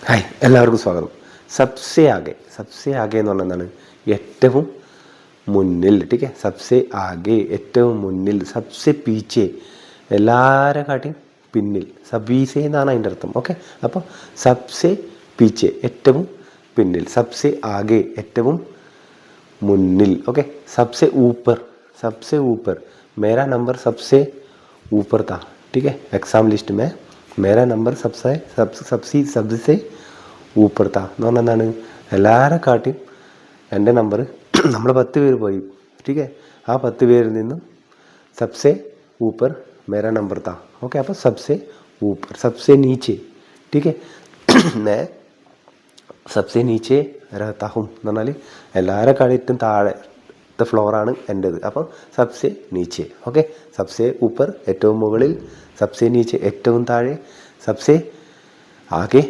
Hi, എല്ലാവർക്കും സ്വാഗതം. സബ്സെ ആകെ എന്ന് പറഞ്ഞാൽ എന്താണ്? ഏറ്റവും മുന്നിൽ. ടീക്കെ, സബ്സെ ആകെ ഏറ്റവും മുന്നിൽ. സബ്സെ പീച്ചെ എല്ലാവരെക്കാട്ടിയും പിന്നിൽ. സബീസെ എന്നാണ് അതിൻ്റെ അർത്ഥം. ഓക്കെ, അപ്പോൾ സബ്സെ പീച്ചെ ഏറ്റവും പിന്നിൽ, സബ്സെ ആകെ ഏറ്റവും മുന്നിൽ. ഓക്കെ, സബ്സെ ऊपर मेरा नंबर सबसे ऊपर था. ठीक है, एग्ज़ाम लिस्ट में मेरा नंबर सबसे ऊपर था എന്ന് പറഞ്ഞാൽ എന്താണ്? എല്ലാവരെക്കാട്ടിയും എൻ്റെ നമ്പർ നമ്മൾ 10 പേര് പോയി. ठीक है, ആ 10 പേരിൽ നിന്നും सबसे ऊपर मेरा नंबर था. ഓക്കെ, അപ്പോൾ सबसे ऊपर सबसे नीचे. ठीक है, मैं सबसे नीचे रहता हूँ എന്ന് പറഞ്ഞാൽ എല്ലാവരെക്കാട്ടിയും താഴത്തെ ഫ്ലോറാണ് എൻ്റേത്. അപ്പോൾ സബ്സെ നീച്ചെ. ഓക്കെ, സബ്സെ ഊപ്പർ ഏറ്റവും മുകളിൽ, സബ്സെ നീച്ചെ ഏറ്റവും താഴെ, സബ്സെ ആകെ